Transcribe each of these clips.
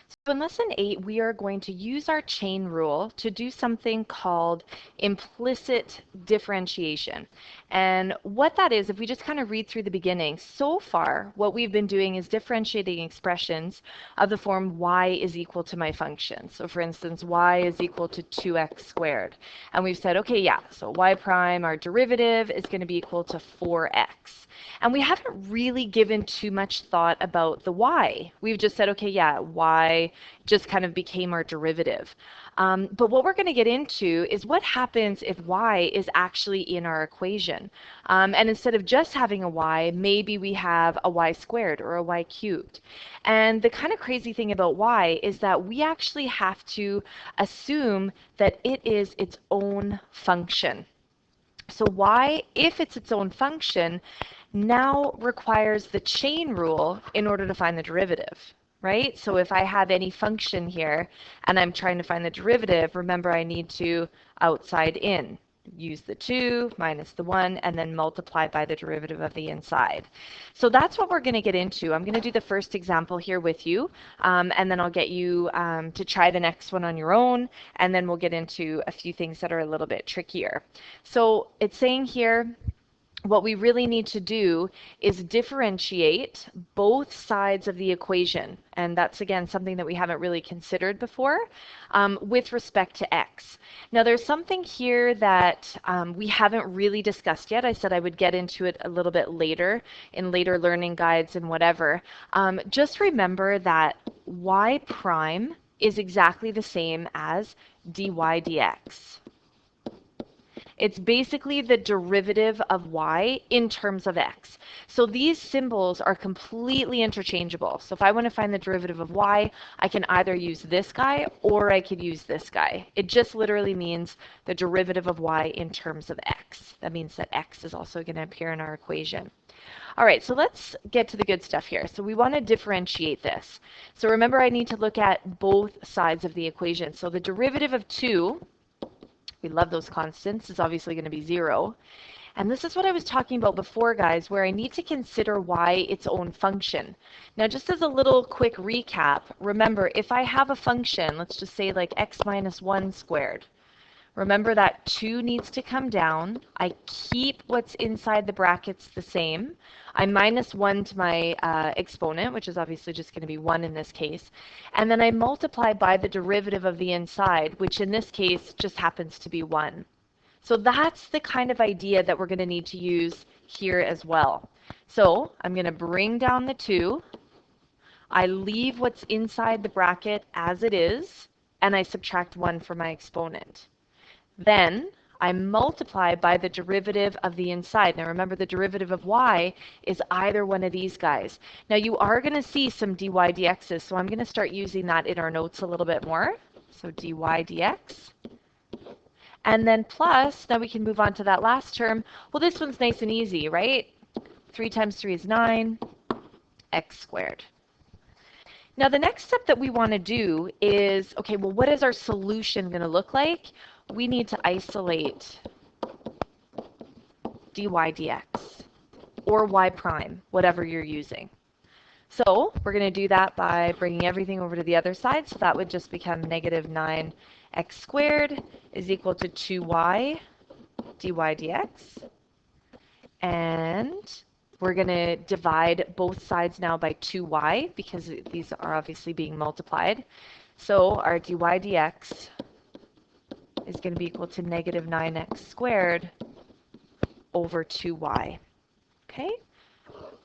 So in lesson 8, we are going to use our chain rule to do something called implicit differentiation. And what that is, if we just kind of read through the beginning, so far what we've been doing is differentiating expressions of the form y is equal to my function. So for instance, y is equal to 2x squared. And we've said, okay, yeah, so y prime, our derivative, is going to be equal to 4x. And we haven't really given too much thought about the y. We've just said, okay, yeah, y just kind of became our derivative. But what we're going to get into is what happens if y is actually in our equation. And instead of just having a y, maybe we have a y squared or a y cubed. And the kind of crazy thing about y is that we actually have to assume that it is its own function. So y, if it's its own function, now requires the chain rule in order to find the derivative, right? So if I have any function here and I'm trying to find the derivative, remember I need to outside in. Use the 2 minus the 1 and then multiply by the derivative of the inside. So that's what we're going to get into. I'm going to do the first example here with you, and then I'll get you to try the next one on your own, and then we'll get into a few things that are a little bit trickier. So it's saying here, what we really need to do is differentiate both sides of the equation. And that's, again, something that we haven't really considered before with respect to x. Now, there's something here that we haven't really discussed yet. I said I would get into it a little bit later in later learning guides and whatever. Just remember that y prime is exactly the same as dy dx. It's basically the derivative of y in terms of x. So these symbols are completely interchangeable. So if I want to find the derivative of y, I can either use this guy or I could use this guy. It just literally means the derivative of y in terms of x. That means that x is also going to appear in our equation. All right, so let's get to the good stuff here. So we want to differentiate this. So remember, I need to look at both sides of the equation. So the derivative of 2, we love those constants, is obviously going to be 0. And this is what I was talking about before, guys, where I need to consider y its own function. Now, just as a little quick recap, remember, if I have a function, let's just say like x minus 1 squared, remember that 2 needs to come down. I keep what's inside the brackets the same. I minus 1 to my exponent, which is obviously just going to be 1 in this case. And then I multiply by the derivative of the inside, which in this case just happens to be 1. So that's the kind of idea that we're going to need to use here as well. So I'm going to bring down the 2. I leave what's inside the bracket as it is, and I subtract 1 from my exponent. Then I multiply by the derivative of the inside. Now remember, the derivative of y is either one of these guys. Now you are going to see some dy dx's, so I'm going to start using that in our notes a little bit more. So dy dx. And then plus, now we can move on to that last term. Well, this one's nice and easy, right? 3 times 3 is 9, x squared. Now the next step that we want to do is, okay, well, what is our solution going to look like? We need to isolate dy dx or y prime, whatever you're using. So we're going to do that by bringing everything over to the other side. So that would just become negative 9x squared is equal to 2y dy dx. And we're going to divide both sides now by 2y because these are obviously being multiplied. So our dy dx is going to be equal to negative 9x squared over 2y. Okay?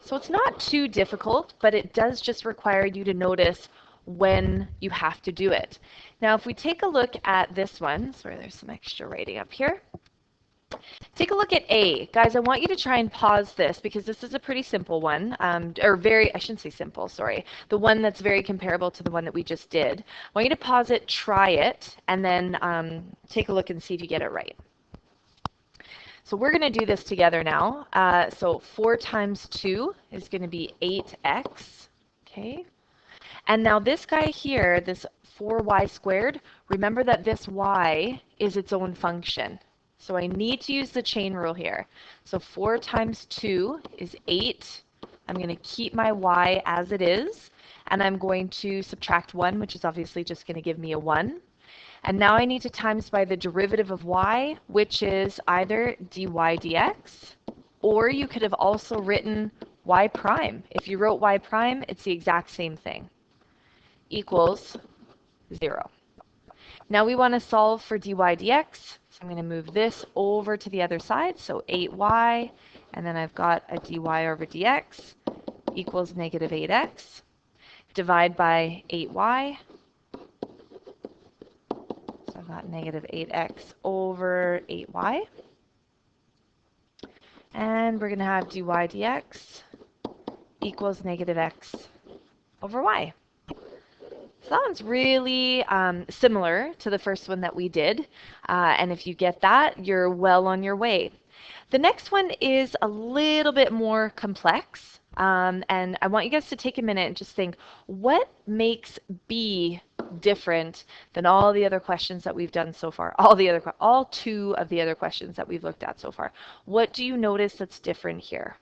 So it's not too difficult, but it does just require you to notice when you have to do it. Now, if we take a look at this one, sorry, there's some extra writing up here. Take a look at A. Guys, I want you to try and pause this because this is a pretty simple one, or very, I shouldn't say simple, sorry, the one that's very comparable to the one that we just did. I want you to pause it, try it, and then take a look and see if you get it right. So we're going to do this together now. So 4 times 2 is going to be 8x, okay? And now this guy here, this 4y squared, remember that this y is its own function. So I need to use the chain rule here. So 4 times 2 is 8. I'm going to keep my y as it is. and I'm going to subtract 1, which is obviously just going to give me a 1. And now I need to times by the derivative of y, which is either dy dx, or you could have also written y prime. If you wrote y prime, it's the exact same thing, equals 0. Now we want to solve for dy dx, so I'm going to move this over to the other side, so 8y, and then I've got a dy over dx equals negative 8x. Divide by 8y, so I've got negative 8x over 8y. And we're going to have dy dx equals negative x over y. So that one's really similar to the first one that we did. And if you get that, you're well on your way. The next one is a little bit more complex. And I want you guys to take a minute and just think, what makes B different than all the other questions that we've done so far? All 2 of the other questions that we've looked at so far. What do you notice that's different here?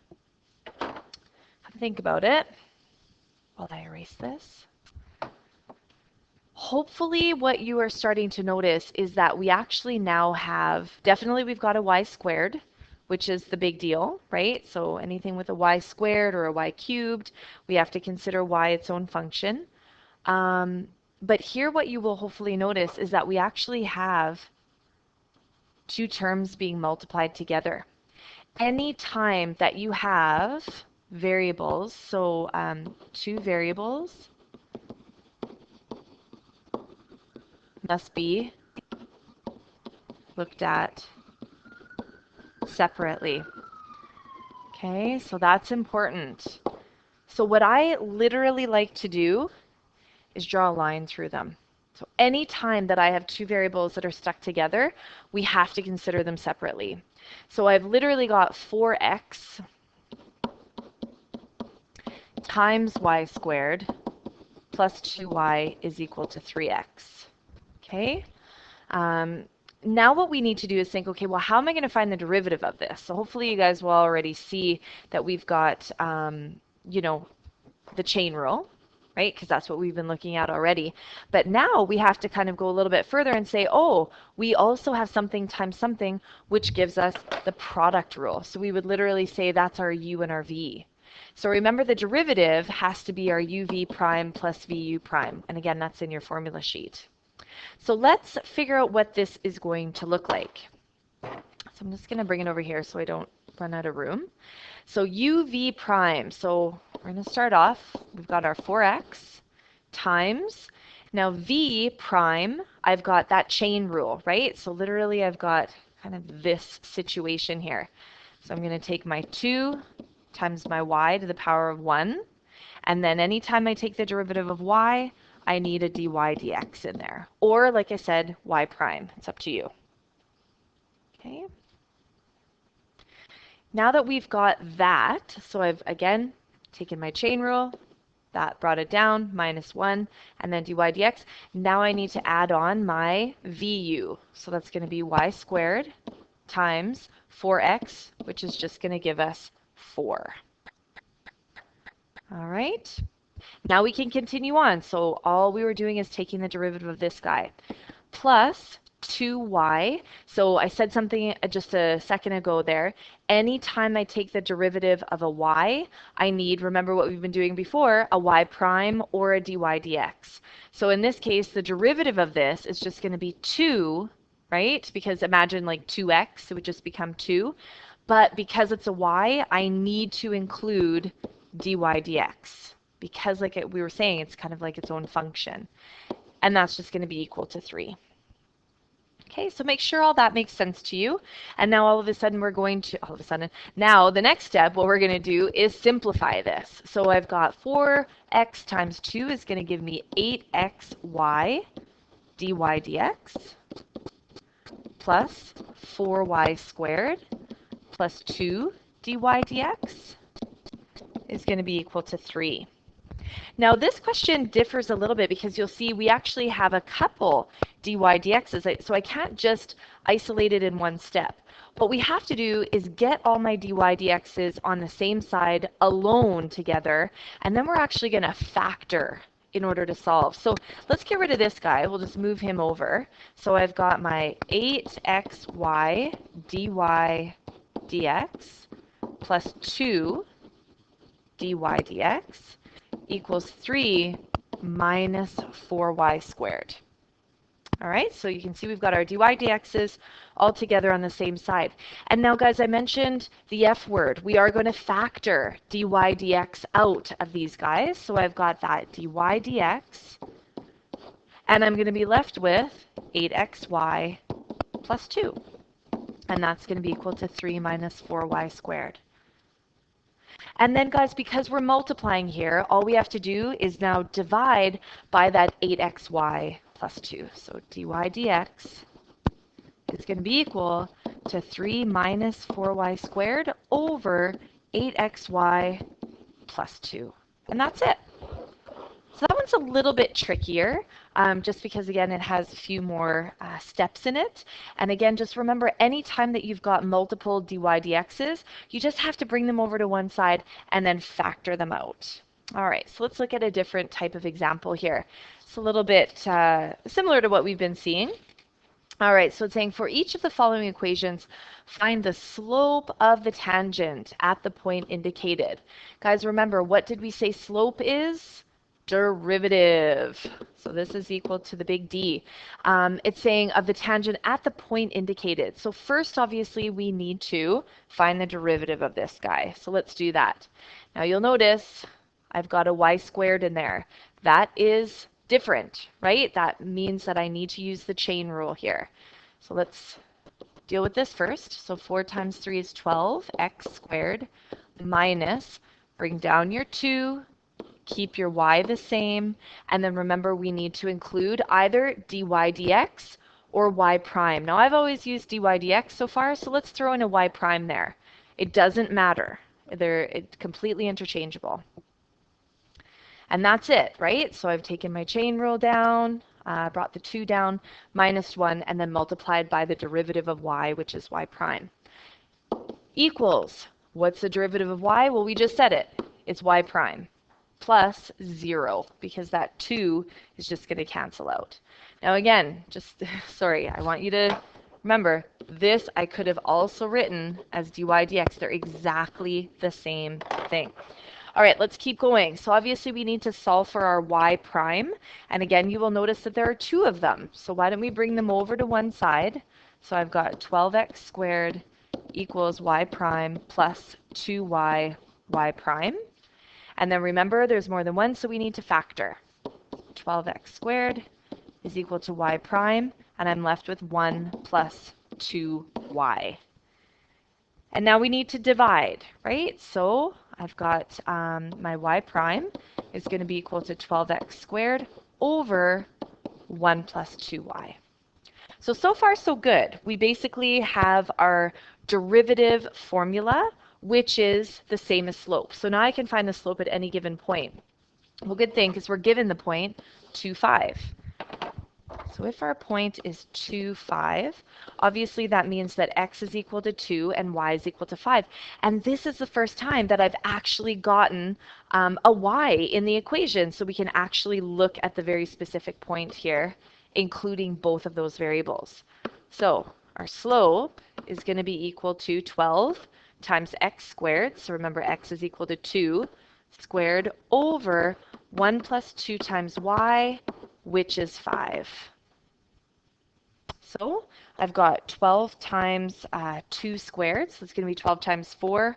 Think about it while I erase this. Hopefully what you are starting to notice is that we actually now have, definitely we've got a y squared, which is the big deal, right? So anything with a y squared or a y cubed, we have to consider y its own function. But here what you will hopefully notice is that we actually have 2 terms being multiplied together. Any time that you have variables, so 2 variables must be looked at separately. Okay, so that's important. So what I literally like to do is draw a line through them. So any time that I have 2 variables that are stuck together, we have to consider them separately. So I've literally got 4x times y squared plus 2y is equal to 3x. Okay? Now what we need to do is think, okay, well, how am I going to find the derivative of this? So hopefully you guys will already see that we've got, you know, the chain rule, right? Because that's what we've been looking at already. But now we have to kind of go a little bit further and say, oh, we also have something times something, which gives us the product rule. So we would literally say that's our u and our v. So remember the derivative has to be our uv prime plus vu prime. And again, that's in your formula sheet. So let's figure out what this is going to look like. So I'm just going to bring it over here so I don't run out of room. So uv prime, so we're going to start off, we've got our 4x times, now v prime, I've got that chain rule, right? So literally I've got kind of this situation here. So I'm going to take my 2 times my y to the power of 1, and then anytime I take the derivative of y, I need a dy dx in there. Or, like I said, y prime. It's up to you. Okay. Now that we've got that, so I've, again, taken my chain rule, that brought it down, minus 1, and then dy dx. Now I need to add on my vu. So that's going to be y squared times 4x, which is just going to give us 4. All right. Now we can continue on. So all we were doing is taking the derivative of this guy. Plus 2y. So I said something just a second ago there. Anytime I take the derivative of a y, I need, remember what we've been doing before, a y prime or a dy dx. So in this case, the derivative of this is just going to be 2, right? Because imagine like 2x, it would just become 2. But because it's a y, I need to include dy dx. Because like we were saying, it's kind of like its own function. And that's just going to be equal to 3. Okay, so make sure all that makes sense to you. And now all of a sudden we're going to, now the next step, what we're going to do is simplify this. So I've got 4x times 2 is going to give me 8xy dy dx plus 4y squared plus 2 dy dx is going to be equal to 3. Now this question differs a little bit because you'll see we actually have a couple dy dx's, so I can't just isolate it in one step. What we have to do is get all my dy dx's on the same side alone together, and then we're actually going to factor in order to solve. So let's get rid of this guy. We'll just move him over. So I've got my 8xy dy dx plus 2 dy dx equals 3 minus 4y squared. All right, so you can see we've got our dy dx's all together on the same side. And now, guys, I mentioned the F word. We are going to factor dy dx out of these guys. So I've got that dy dx, and I'm going to be left with 8xy plus 2. And that's going to be equal to 3 minus 4y squared. And then, guys, because we're multiplying here, all we have to do is now divide by that 8xy plus 2. So dy dx is going to be equal to 3 minus 4y squared over 8xy plus 2. And that's it. So that one's a little bit trickier, just because, again, it has a few more steps in it. And again, just remember, anytime that you've got multiple dy dx's, you just have to bring them over to one side and then factor them out. All right, so let's look at a different type of example here. It's a little bit similar to what we've been seeing. All right, so it's saying for each of the following equations, find the slope of the tangent at the point indicated. Guys, remember, what did we say slope is? Derivative. So this is equal to the big D. It's saying of the tangent at the point indicated. So first, obviously, we need to find the derivative of this guy. So let's do that. Now you'll notice I've got a y squared in there. That is different, right? That means that I need to use the chain rule here. So let's deal with this first. So 4 times 3 is 12, x squared minus, bring down your 2, keep your y the same, and then remember we need to include either dy dx or y prime. Now I've always used dy dx so far, so let's throw in a y prime there. It doesn't matter. It's completely interchangeable. And that's it, right? So I've taken my chain rule down, brought the 2 down, minus 1, and then multiplied by the derivative of y, which is y prime. Equals, what's the derivative of y? Well, we just said it. It's y prime plus 0, because that 2 is just going to cancel out. Now again, just, sorry, I want you to remember, this I could have also written as dy dx. They're exactly the same thing. All right, let's keep going. So obviously we need to solve for our y prime. And again, you will notice that there are 2 of them. So why don't we bring them over to one side? So I've got 12x squared equals y prime plus 2y y prime. And then remember, there's more than one, so we need to factor. 12x squared is equal to y prime, and I'm left with 1 plus 2y. And now we need to divide, right? So I've got my y prime is going to be equal to 12x squared over 1 plus 2y. So far so good. We basically have our derivative formula, which is the same as slope. So now I can find the slope at any given point. Well, good thing, because we're given the point 2, 5. So if our point is 2, 5, obviously that means that x is equal to 2 and y is equal to 5. And this is the first time that I've actually gotten a y in the equation, so we can actually look at the very specific point here, including both of those variables. So our slope is going to be equal to 12 times x squared, so remember x is equal to 2 squared, over 1 plus 2 times y, which is 5. So I've got 12 times 2 squared, so it's going to be 12 times 4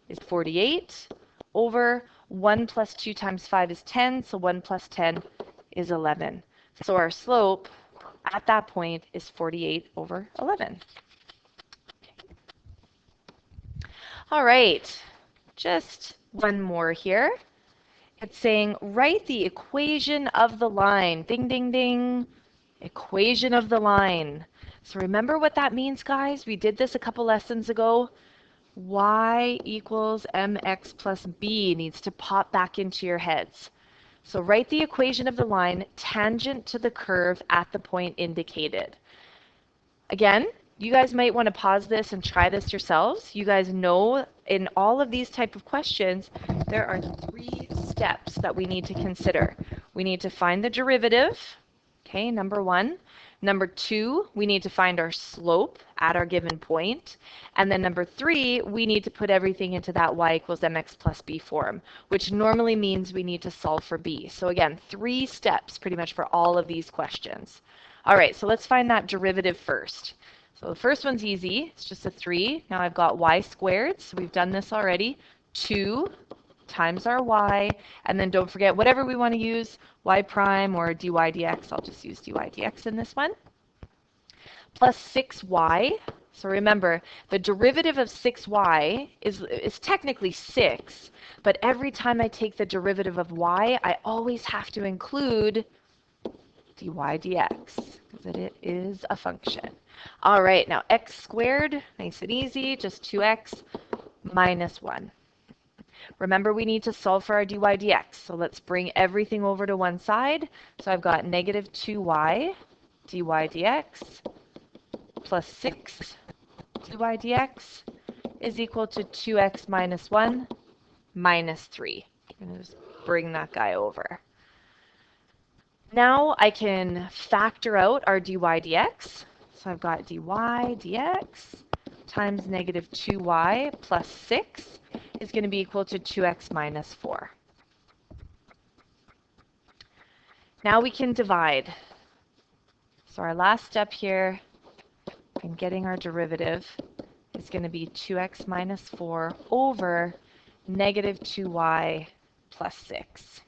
is 48, over 1 plus 2 times 5 is 10, so 1 plus 10 is 11. So our slope at that point is 48 over 11. All right, just one more here. It's saying write the equation of the line. Ding, ding, ding. Equation of the line. So remember what that means, guys? We did this a couple lessons ago. Y equals mx plus b needs to pop back into your heads. So write the equation of the line tangent to the curve at the point indicated. Again, you guys might want to pause this and try this yourselves. You guys know in all of these type of questions, there are 3 steps that we need to consider. We need to find the derivative, okay, number 1. Number 2, we need to find our slope at our given point. And then number 3, we need to put everything into that y equals mx plus b form, which normally means we need to solve for b. So again, 3 steps pretty much for all of these questions. All right, so let's find that derivative first. So the first one's easy. It's just a 3. Now I've got y squared, so we've done this already. 2 times our y, and then don't forget whatever we want to use, y prime or dy dx. I'll just use dy dx in this one. Plus 6y. So remember, the derivative of 6y is technically 6, but every time I take the derivative of y, I always have to include dy dx, because it is a function. All right, now x squared, nice and easy, just 2x minus 1. Remember, we need to solve for our dy dx, so let's bring everything over to one side. So I've got negative 2y dy dx plus 6 dy dx is equal to 2x minus 1 minus 3. I'm going to just bring that guy over. Now I can factor out our dy dx. So I've got dy dx times negative 2y plus 6 is going to be equal to 2x minus 4. Now we can divide. So our last step here in getting our derivative is going to be 2x minus 4 over negative 2y plus 6.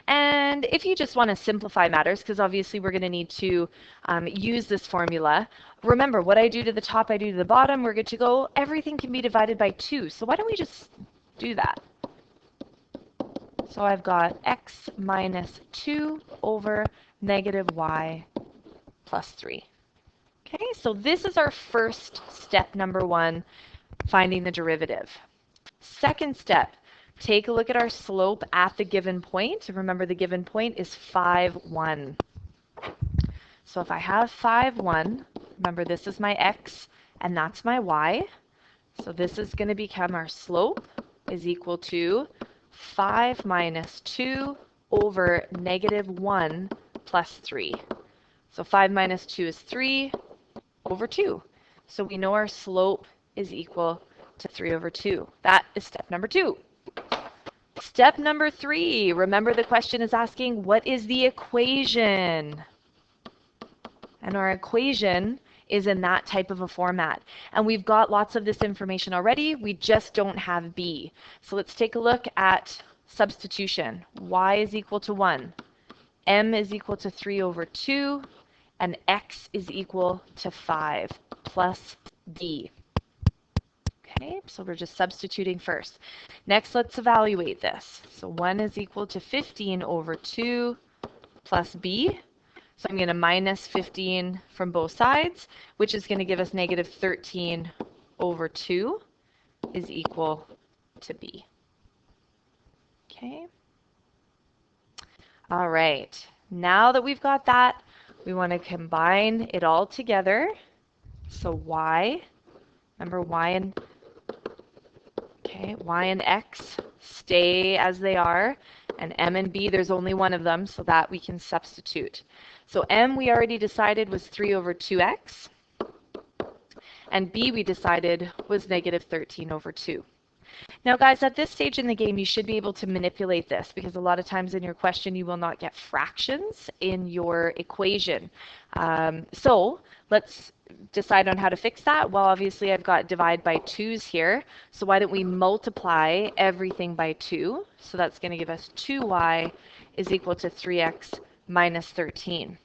And if you just want to simplify matters, because obviously we're going to need to use this formula, remember what I do to the top, I do to the bottom, we're good to go. Everything can be divided by 2, so why don't we just do that? So I've got x minus 2 over negative y plus 3. Okay, so this is our first step, number 1, finding the derivative. Second step, take a look at our slope at the given point. Remember, the given point is 5, 1. So if I have 5, 1, remember this is my x and that's my y. So this is going to become our slope is equal to 5 minus 2 over negative 1 plus 3. So 5 minus 2 is 3 over 2. So we know our slope is equal to 3 over 2. That is step number 2. Step number 3, remember the question is asking, what is the equation? And our equation is in that type of a format. And we've got lots of this information already, we just don't have b. So let's take a look at substitution. Y is equal to 1, m is equal to 3 over 2, and x is equal to 5 plus d. Okay, so we're just substituting first. Next, let's evaluate this. So 1 is equal to 15 over 2 plus b. So I'm going to minus 15 from both sides, which is going to give us negative 13 over 2 is equal to b. Okay. All right. Now that we've got that, we want to combine it all together. So y, remember y and x stay as they are, and m and b, there's only one of them, so that we can substitute. So m we already decided was 3 over 2x, and b we decided was negative 13 over 2. Now guys, at this stage in the game, you should be able to manipulate this, because a lot of times in your question you will not get fractions in your equation. So let's decide on how to fix that. Well, obviously I've got divide by 2's here, so why don't we multiply everything by 2? So that's going to give us 2y is equal to 3x minus 13.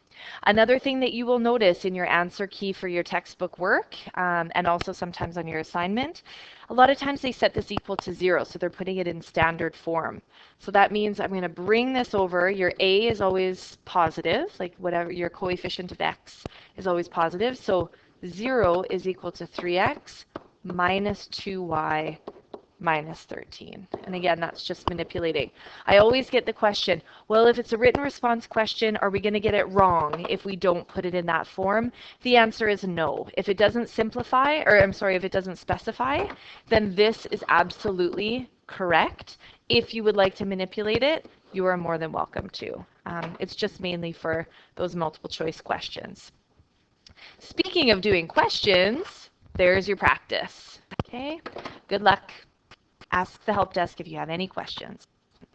Another thing that you will notice in your answer key for your textbook work, and also sometimes on your assignment, a lot of times they set this equal to 0, so they're putting it in standard form. So that means I'm going to bring this over. Your a is always positive, like whatever your coefficient of x is always positive. So 0 is equal to 3x minus 2y minus 13. And again, that's just manipulating. I always get the question, well, if it's a written response question, are we going to get it wrong if we don't put it in that form? The answer is no. If it doesn't simplify, or I'm sorry, if it doesn't specify, then this is absolutely correct. If you would like to manipulate it, you are more than welcome to. It's just mainly for those multiple choice questions. Speaking of doing questions, there's your practice. Okay, good luck. Ask the help desk if you have any questions.